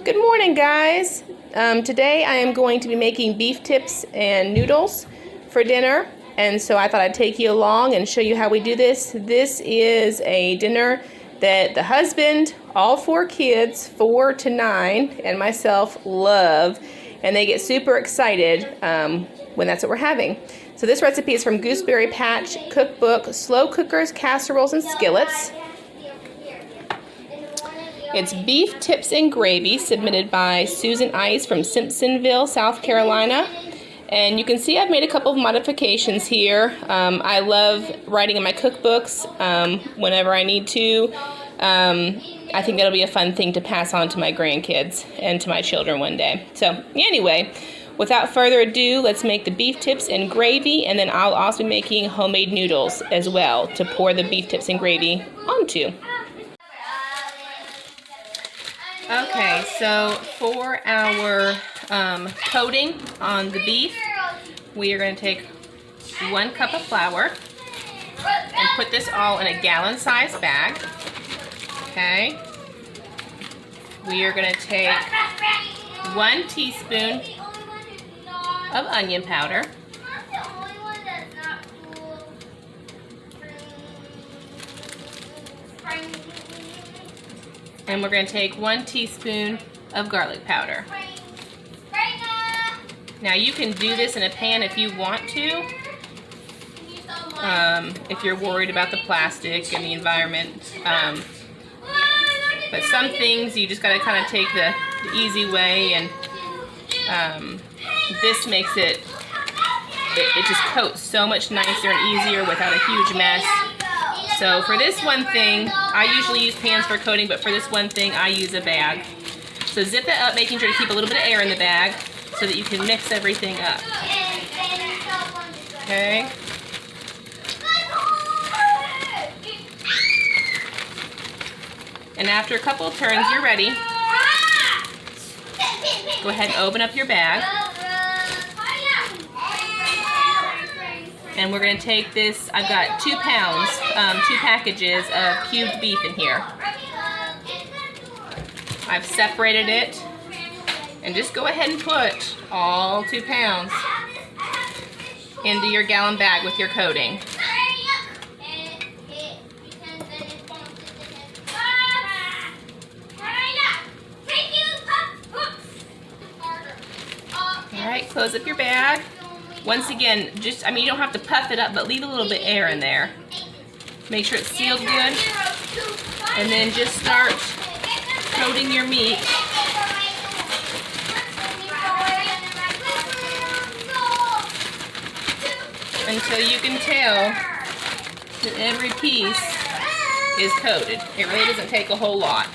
Good morning, guys. Today I am going to be making beef tips and noodles for dinner, and so I thought I'd take you along and show you how we do this. This is a dinner that the husband, all 4 kids, 4 to 9, and myself love, and they get super excited when that's what we're having. So this recipe is from Gooseberry Patch Cookbook, Slow Cookers, Casseroles, and Skillets. It's beef tips and gravy, submitted by Susan Ice from Simpsonville, South Carolina. And you can see I've made a couple of modifications here. I love writing in my cookbooks whenever I need to. I think that'll be a fun thing to pass on to my grandkids and to my children one day. So anyway, without further ado, let's make the beef tips and gravy, and then I'll also be making homemade noodles as well to pour the beef tips and gravy onto. Okay, so for our coating on the beef, we are going to take 1 cup of flour and put this all in a gallon-sized bag. Okay. We are going to take 1 teaspoon of onion powder. And we're going to take 1 teaspoon of garlic powder. Now you can do this in a pan if you want to, if you're worried about the plastic and the environment. But some things you just got to kind of take the easy way, and this makes it just coats so much nicer and easier without a huge mess. So for this one thing, I usually use pans for coating, but for this one thing, I use a bag. So zip it up, making sure to keep a little bit of air in the bag so that you can mix everything up. Okay. And after a couple of turns, you're ready. Go ahead and open up your bag. And we're going to take this, I've got 2 pounds, 2 packages of cubed beef in here. I've separated it, and just go ahead and put all 2 pounds into your gallon bag with your coating. Alright, close up your bag. Once again, you don't have to puff it up, but leave a little bit of air in there. Make sure it's sealed good. And then just start coating your meat. Until you can tell that every piece is coated. It really doesn't take a whole lot.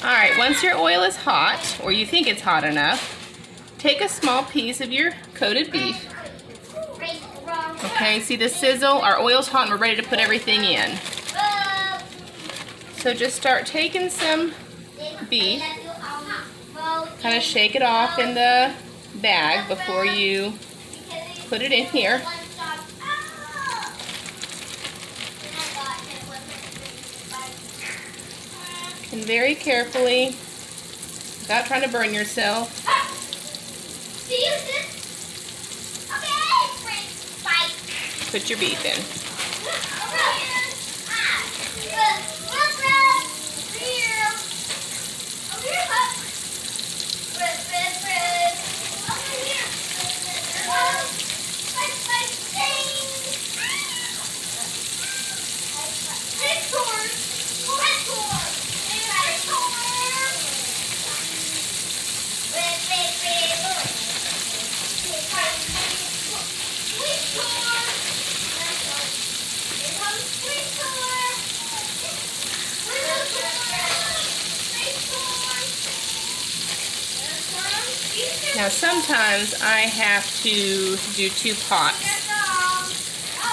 Alright, once your oil is hot, or you think it's hot enough, take a small piece of your coated beef. Okay, see the sizzle? Our oil's hot and we're ready to put everything in. So just start taking some beef, kind of shake it off in the bag before you put it in here. And very carefully, without trying to burn yourself, put your beef in. Now sometimes I have to do 2 pots,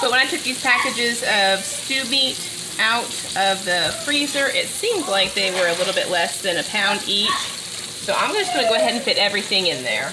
but when I took these packages of stew meat out of the freezer, it seemed like they were a little bit less than £1 pound each. So I'm just going to go ahead and fit everything in there.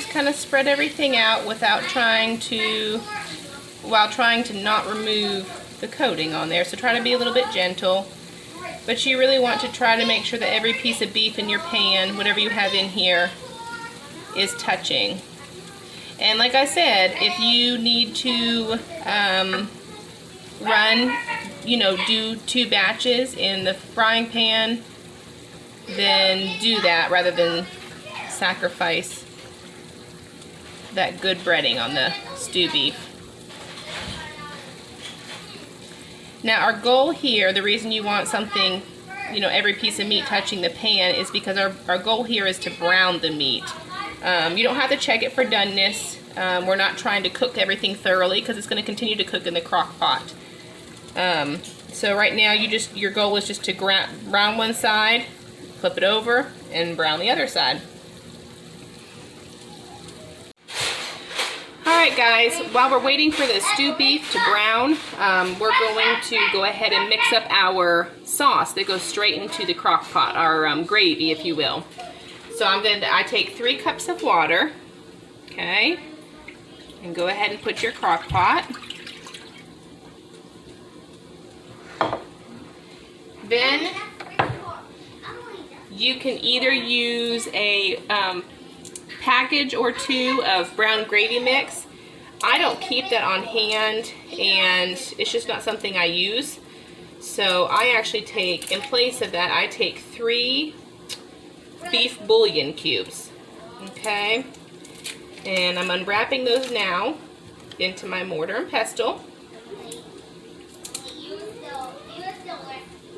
just kind of spread everything out while trying to not remove the coating on there. So try to be a little bit gentle. But you really want to try to make sure that every piece of beef in your pan, whatever you have in here, is touching. And like I said, if you need to do 2 batches in the frying pan, then do that rather than sacrifice that good breading on the stew beef. Now our goal here, the reason you want something, every piece of meat touching the pan, is because our goal here is to brown the meat. You don't have to check it for doneness. We're not trying to cook everything thoroughly because it's going to continue to cook in the crock pot. So right now your goal is just to brown one side, flip it over, and brown the other side. Alright guys, while we're waiting for the stew beef to brown, we're going to go ahead and mix up our sauce that goes straight into the crock pot, our gravy if you will. So I take 3 cups of water, okay, and go ahead and put your crock pot. Then you can either use a package or 2 of brown gravy mix. I don't keep that on hand, and it's just not something I use. So I actually take, in place of that, I take 3 beef bouillon cubes. Okay, and I'm unwrapping those now into my mortar and pestle.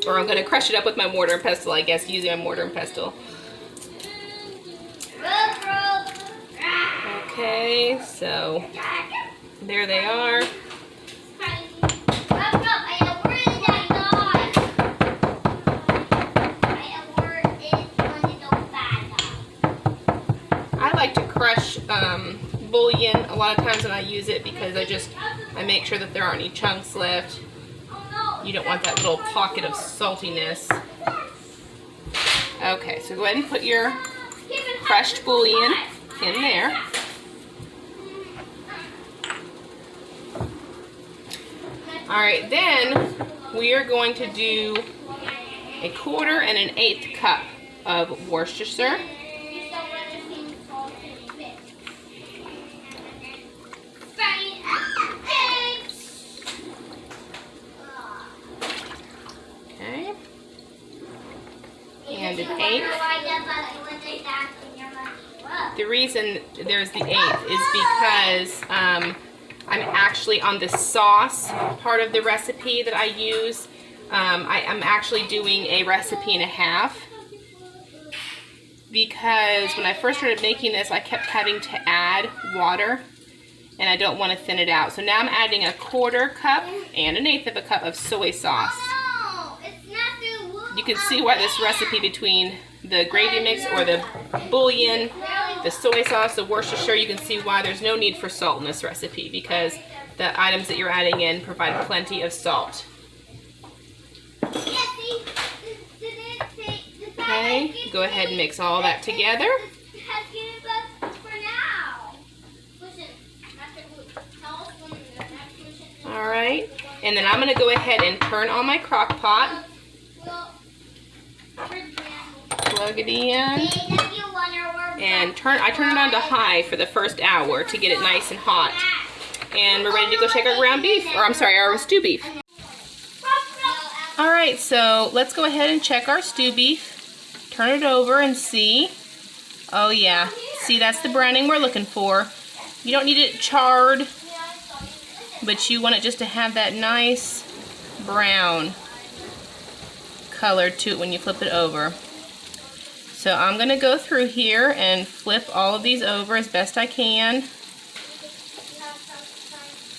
Or I'm going to crush it up with my mortar and pestle, I guess, using my mortar and pestle. Okay, so there they are. I like to crush bouillon a lot of times when I use it because I make sure that there aren't any chunks left. You don't want that little pocket of saltiness. Okay, so go ahead and put your crushed bouillon in there. Alright, then we are going to do 1/4 and 1/8 cup of Worcestershire. Okay. And 1/8. The reason there's the 1/8 is because I'm actually on the sauce part of the recipe that I use. I'm actually doing a recipe and a half because when I first started making this, I kept having to add water, and I don't want to thin it out. So now I'm adding 1/4 cup and 1/8 of a cup of soy sauce. You can see why this recipe between the gravy mix or the bouillon, the soy sauce, the Worcestershire, you can see why there's no need for salt in this recipe because the items that you're adding in provide plenty of salt. Okay, go ahead and mix all that together. Alright, and then I'm going to go ahead and turn on my crock pot. Plug it in, and I turn it on to high for the first hour to get it nice and hot. And we're ready to go check our ground beef, or I'm sorry, our stew beef. Alright, so let's go ahead and check our stew beef. Turn it over and see. Oh yeah, see, that's the browning we're looking for. You don't need it charred, but you want it just to have that nice brown color to it when you flip it over. So I'm going to go through here and flip all of these over as best I can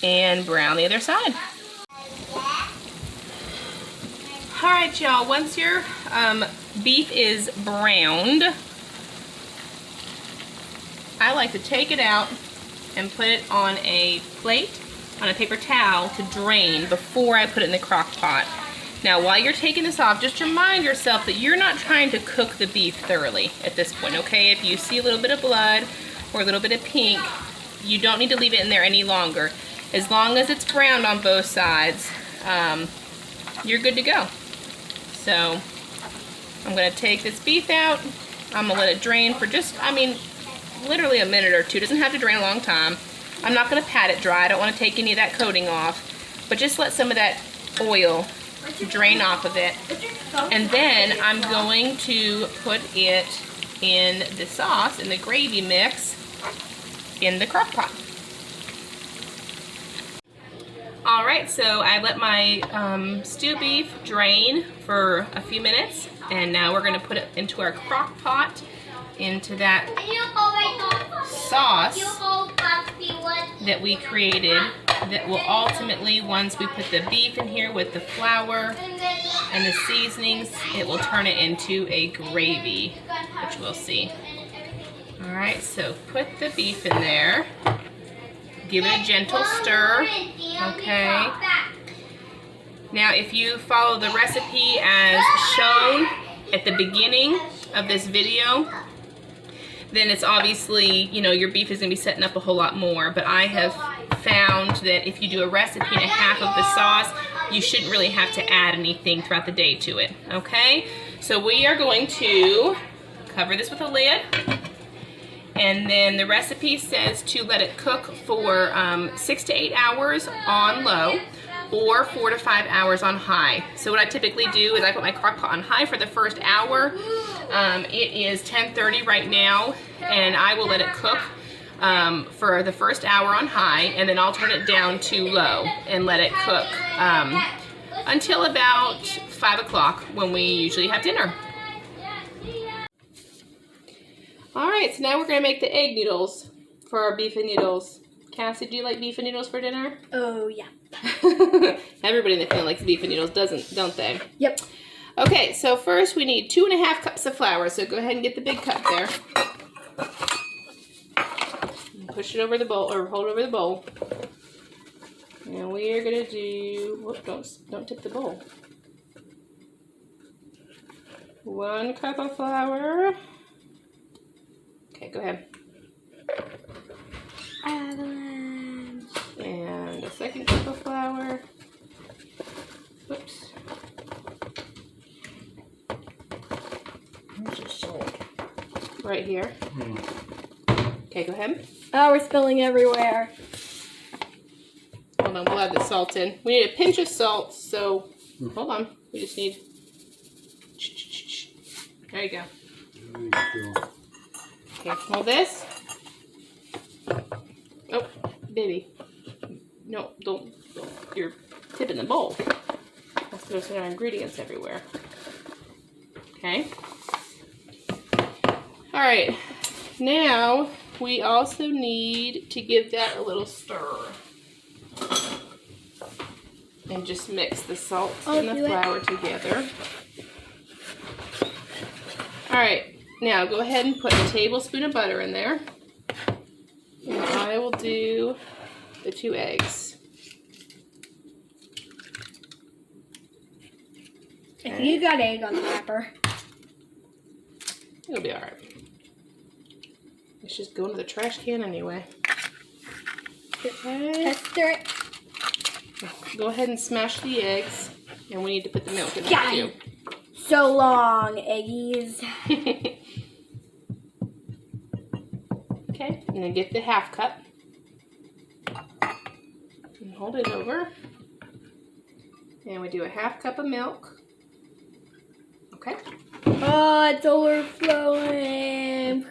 and brown the other side. Alright y'all, once your beef is browned, I like to take it out and put it on a plate, on a paper towel to drain before I put it in the crock pot. Now while you're taking this off, just remind yourself that you're not trying to cook the beef thoroughly at this point, okay? If you see a little bit of blood, or a little bit of pink, you don't need to leave it in there any longer. As long as it's browned on both sides, you're good to go. So I'm gonna take this beef out. I'm gonna let it drain for just, I mean, literally a minute or two. It doesn't have to drain a long time. I'm not gonna pat it dry. I don't wanna take any of that coating off, but just let some of that oil drain off of it. And then I'm going to put it in the sauce, in the gravy mix, in the crock pot. All right, so I let my stew beef drain for a few minutes, and now we're gonna put it into our crock pot, into that sauce that we created, that will ultimately, once we put the beef in here with the flour and the seasonings, it will turn it into a gravy, which we'll see. All right, so put the beef in there. Give it a gentle stir, okay? Now, if you follow the recipe as shown at the beginning of this video, then it's obviously, you know, your beef is gonna be setting up a whole lot more, but I have found that if you do a recipe and a half of the sauce, you shouldn't really have to add anything throughout the day to it, okay? So we are going to cover this with a lid, and then the recipe says to let it cook for 6 to 8 hours on low, or 4 to 5 hours on high. So what I typically do is I put my crock pot on high for the first hour. It is 10:30 right now, and I will let it cook for the first hour on high, and then I'll turn it down to low and let it cook until about 5 o'clock when we usually have dinner. All right, so now we're gonna make the egg noodles for our beef and noodles. Cassie, do you like beef and noodles for dinner? Oh, yeah. Everybody in the family likes beef and noodles, don't they? Yep. Okay, so first we need 2½ cups of flour. So go ahead and get the big cup there. And push it over the bowl, or hold over the bowl. And we are gonna do. Whoop, don't tip the bowl. 1 cup of flour. Okay, go ahead. And a 2nd cup of flour. Whoops. Where's the salt? Right here. Okay, go ahead. Oh, we're spilling everywhere. Hold on, we'll add the salt in. We need a pinch of salt, so hold on. We just need. There you go. There you go. Okay, hold this. Oh, baby. No, don't. You're tipping the bowl. That's going to send our ingredients everywhere. Okay. All right. Now, we also need to give that a little stir. And just mix the salt and the flour together. All right. Now, go ahead and put a tablespoon of butter in there. And I will do the 2 eggs. Okay. If you got egg on the wrapper. It'll be alright. It's just going to the trash can anyway. Okay. Let's stir it. Go ahead and smash the eggs. And we need to put the milk in there too. So long, eggies. Okay, and then get the 1/2 cup. And hold it over. And we do a 1/2 cup of milk. Okay. Oh, it's overflowing.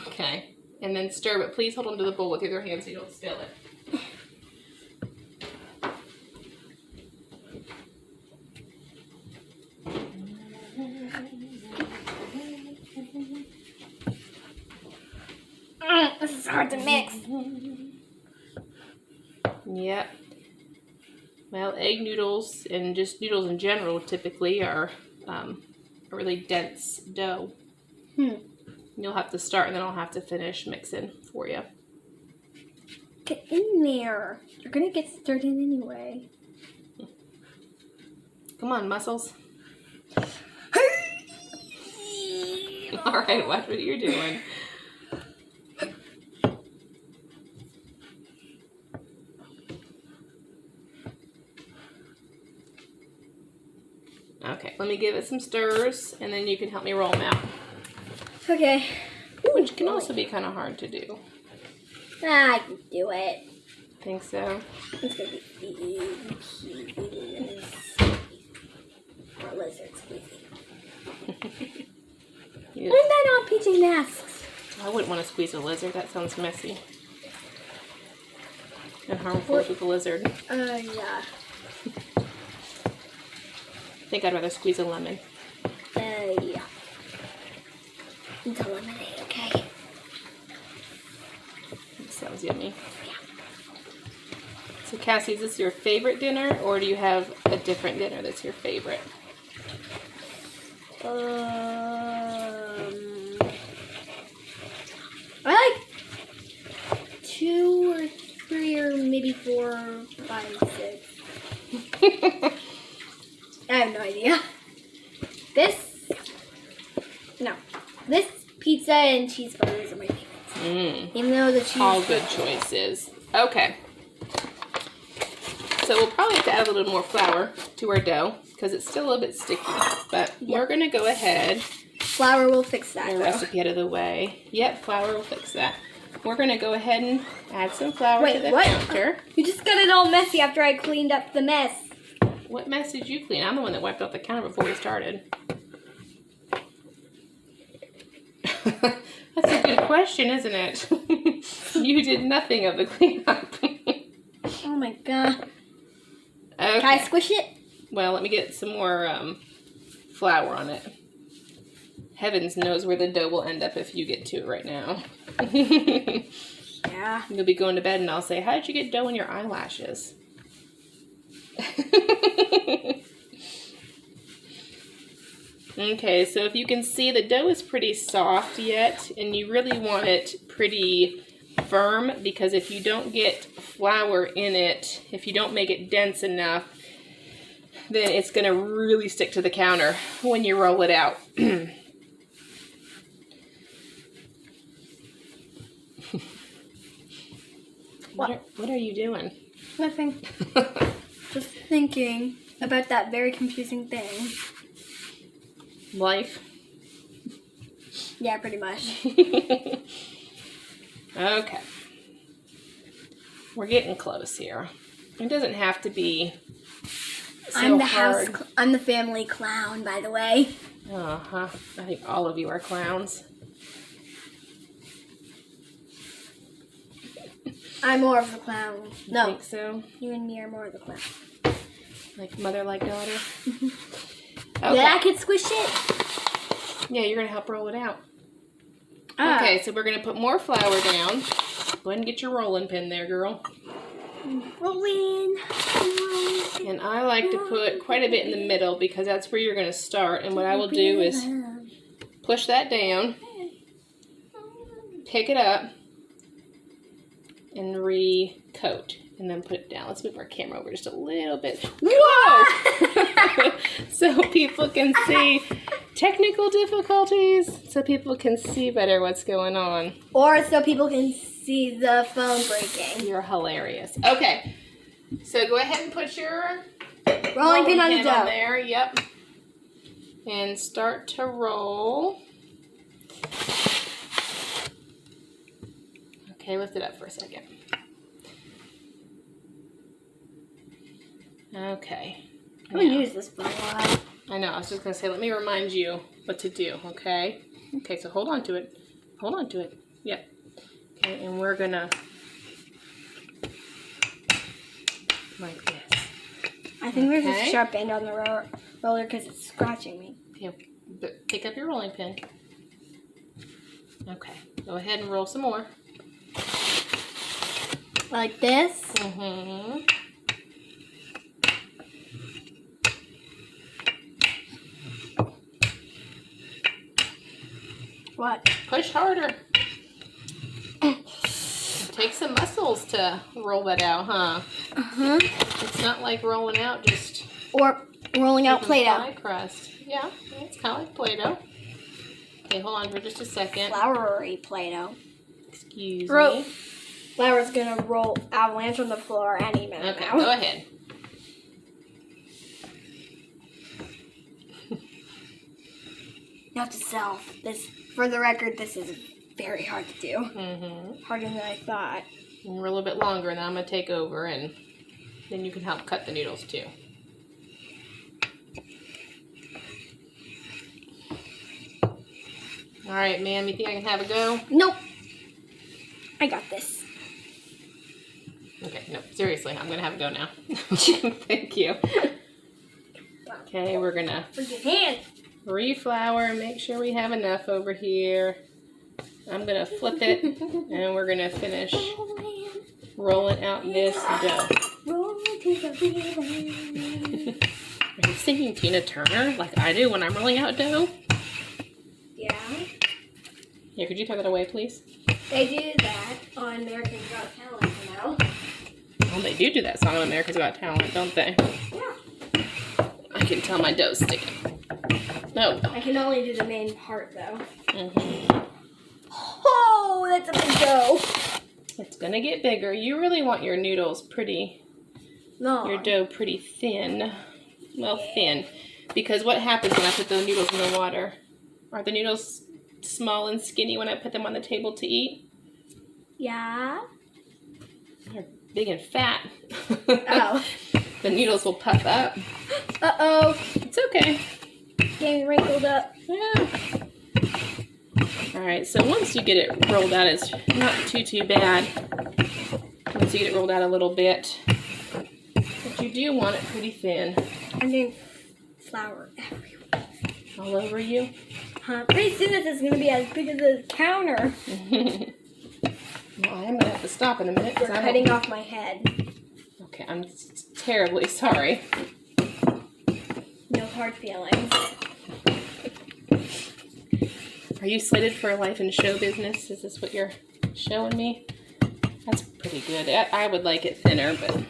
Okay. And then stir, but please hold onto the bowl with your other hand so you don't spill it. This is hard to mix. Yep. Well, egg noodles and just noodles in general typically are a really dense dough. You'll have to start and then I'll have to finish mixing for you. Get in there. You're going to get stirred in anyway. Come on, muscles. All right, watch what you're doing. Okay, let me give it some stirs, and then you can help me roll them out. Okay. Which can also be kind of hard to do. I can do it. Think so? It's gonna be or lizard squeezy. Yes. Why is that not PJ Masks? I wouldn't want to squeeze a lizard. That sounds messy and harmful to the lizard. Yeah. I think I'd rather squeeze a lemon. Yeah. It's a lemonade, okay? That sounds yummy. So Cassie, is this your favorite dinner, or do you have a different dinner that's your favorite? I like 2 or 3 or maybe 4, 5, 6. I have no idea. This pizza and cheeseburgers are my favorites. Even though the cheese. All good choices. Okay. So we'll probably have to add a little more flour to our dough because it's still a little bit sticky. But we're going to go ahead. Flour will fix that. Get the recipe out of the way. Yep, flour will fix that. We're going to go ahead and add some flour to the counter. You just got it all messy after I cleaned up the mess. What mess did you clean? I'm the one that wiped off the counter before we started. That's a good question, isn't it? You did nothing of the cleanup. Oh my god. Okay. Can I squish it? Well, let me get some more flour on it. Heavens knows where the dough will end up if you get to it right now. Yeah. You'll be going to bed and I'll say, how did you get dough in your eyelashes? Okay, so if you can see, the dough is pretty soft yet, and you really want it pretty firm, because if you don't get flour in it, if you don't make it dense enough, then it's going to really stick to the counter when you roll it out. What are you doing? Nothing. Just thinking about that very confusing thing. Life. Yeah, pretty much. Okay. We're getting close here. It doesn't have to be so I'm the hard. I'm the family clown, by the way. Uh-huh. I think all of you are clowns. I'm more of the clown. You No, think so? you and me are more of the clown. Like mother, like daughter? Okay. Yeah, I can squish it. Yeah, you're going to help roll it out. Okay, so we're going to put more flour down. Go ahead and get your rolling pin there, girl. Rolling. And I like to put quite a bit in the middle because that's where you're going to start. And what I will do is push that down, pick it up, and recoat. And then put it down. Let's move our camera over just a little bit. Whoa! So people can see. Technical difficulties, so people can see better what's going on. Or so people can see the phone breaking. You're hilarious. Okay, so go ahead and put your rolling pin on the dough. There, yep. And start to roll. Okay, lift it up for a second. Okay. I'm going to use this for a while. I know, I was just going to say, let me remind you what to do, okay? Okay, so hold on to it. Hold on to it. Yep. Okay, and we're going to, like this. I think there's a sharp end on the roller because it's scratching me. Okay, pick up your rolling pin. Okay, go ahead and roll some more. Like this? Mm-hmm. What? Push harder. Take some muscles to roll that out, huh? Uh-huh. It's not like rolling out just... Or rolling out Play-Doh. Pie crust. Yeah, it's kind of like Play-Doh. Okay, hold on for just a second. Floury Play-Doh. Excuse me. Flour's gonna roll avalanche on the floor any minute Okay, now. go ahead. Note to self, this, for the record, this is very hard to do. Mm-hmm. Harder than I thought. We're a little bit longer, and then I'm going to take over, and then you can help cut the noodles, too. All right, ma'am, you think I can have a go? Nope. I got this. Okay, no, seriously, I'm going to have a go now. Thank you. Okay, we're going to Freaking hand. reflour, make sure we have enough over here. I'm going to flip it, and we're going to finish rolling out this dough. Roll to the rhythm. Are you singing Tina Turner like I do when I'm rolling out dough? Yeah. Here, could you throw that away, please? They do that on American Got Talent, you know? Well, they do that song on America's Got Talent, don't they? Yeah. I can tell my dough's sticking. No. I can only do the main part, though. Mm-hmm. Oh, that's a big dough. It's gonna get bigger. You really want your noodles pretty, No. your dough pretty thin. Well, thin. Because what happens when I put the noodles in the water? Are the noodles small and skinny when I put them on the table to eat? Yeah. They're big and fat. Oh. The noodles will puff up. Uh-oh. It's okay. Getting wrinkled up. Yeah. Alright, so once you get it rolled out, it's not too bad. Once you get it rolled out a little bit. But you do want it pretty thin. I'm doing flour everywhere. All over you. Huh? Pretty soon this is going to be as big as the counter. Well, I'm going to have to stop in a minute. You're cutting off my head. Okay, I'm terribly sorry. No hard feelings. Are you slated for a life in show business? Is this what you're showing me? That's pretty good. I would like it thinner, but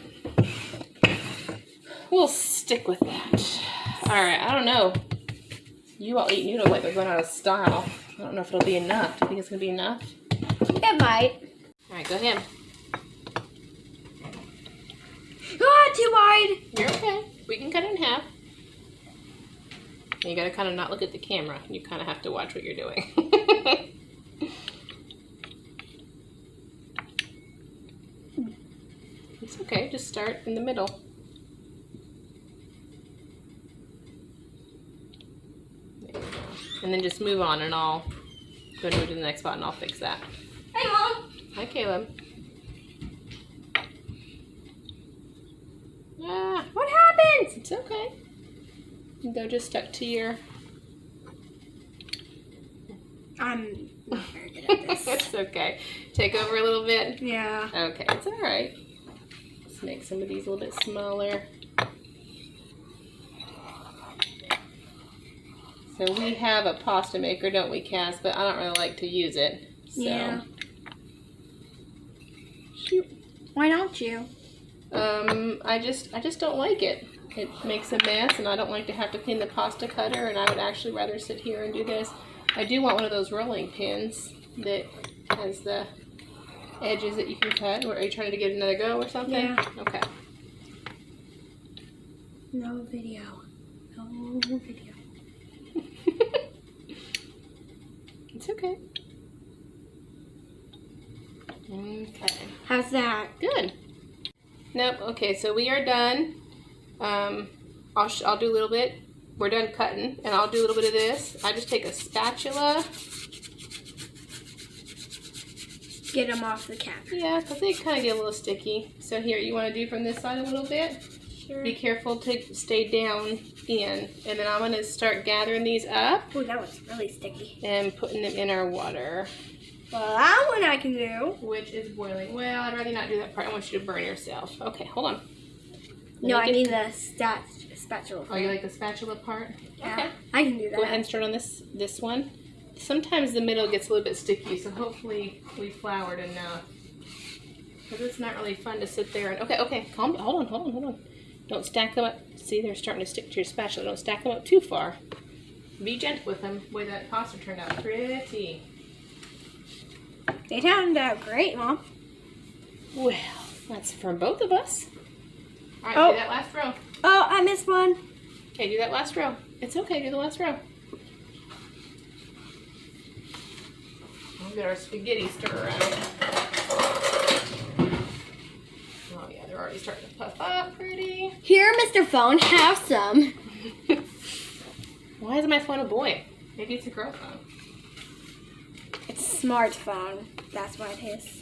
we'll stick with that. Alright, I don't know. You all eat noodles like they're going out of style. I don't know if it'll be enough. Do you think it's going to be enough? It might. Alright, go ahead. Ah, too wide. You're okay. We can cut it in half. You gotta kind of not look at the camera. You kind of have to watch what you're doing. It's okay. Just start in the middle. There you go. And then just move on, and I'll go to the next spot, and I'll fix that. Hey, Mom. Hi, Caleb. Ah, What happened? it's okay. They're just stuck to your... I'm not very good at this. It's okay. Take over a little bit. Yeah. Okay, it's all right. Let's make some of these a little bit smaller. So we have a pasta maker, don't we, Cass? But I don't really like to use it. So. Yeah. Shoot. Why don't you? I just don't like it. It makes a mess, and I don't like to have to clean the pasta cutter, and I would actually rather sit here and do this. I do want one of those rolling pins that has the edges that you can cut. Or are you trying to give it another go or something? Yeah. Okay. No video. No video. It's okay. Okay. How's that? Good. Nope. Okay, so we are done. I'll do a little bit. We're done cutting, and I'll do a little bit of this. I just take a spatula. Get them off the cap. Yeah, because they kind of get a little sticky. So here, you want to do from this side a little bit? Sure. Be careful to stay down in. And then I'm going to start gathering these up Oh, that was really sticky. and putting them in our water, Well, that one I can do. which is boiling. Well, I'd rather not do that part. I want you to burn yourself. Okay, hold on. No, I get- mean the spatula. Oh, you like the spatula part? Yeah, Okay. I can do that. Go ahead and start on this one. Sometimes the middle gets a little bit sticky, so hopefully we floured enough. Because it's not really fun to sit there and... Okay, calm down. Hold on. Don't stack them up. See, they're starting to stick to your spatula. Don't stack them up too far. Be gentle with him. Boy, that pasta turned out pretty. They turned out great, Mom. Well, that's from both of us. All right, Oh. do that last row. Oh, I missed one. Okay, do that last row. It's okay, do the last row. We'll get our spaghetti stir around. Oh yeah, they're already starting to puff up pretty. Here, Mr. Phone, have some. Why is my phone a boy? Maybe it's a girl phone. It's a smartphone. That's what it is.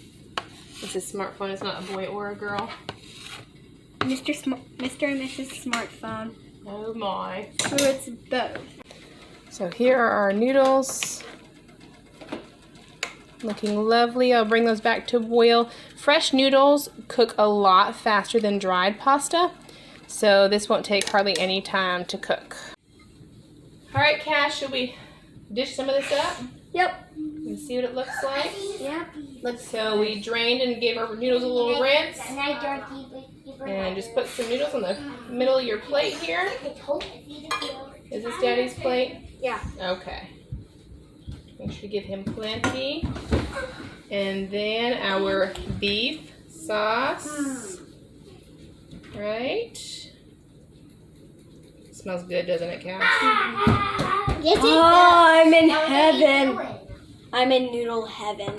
It's a smartphone, it's not a boy or a girl. Mr. and Mrs. Smartphone. Oh my. So it's both. So here are our noodles. Looking lovely. I'll bring those back to boil. Fresh noodles cook a lot faster than dried pasta, so this won't take hardly any time to cook. All right, Cash, should we dish some of this up Yep. and see what it looks like? Yep. So we drained and gave our noodles a little rinse. And just put some noodles on the middle of your plate here. Is this Daddy's plate? Yeah. Okay. Make sure you give him plenty. And then our beef sauce. Right? Smells good, doesn't it, Cash? Yes, it does. I'm in heaven. I'm in noodle heaven.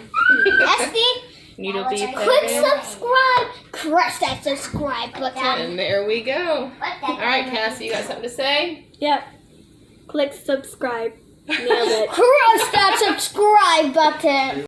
Noodle beef Click heaven. subscribe. Crush that subscribe button. And there we go. All right, Cassie, you got something to say? Yep. Click subscribe. Nailed it. Crush that subscribe button.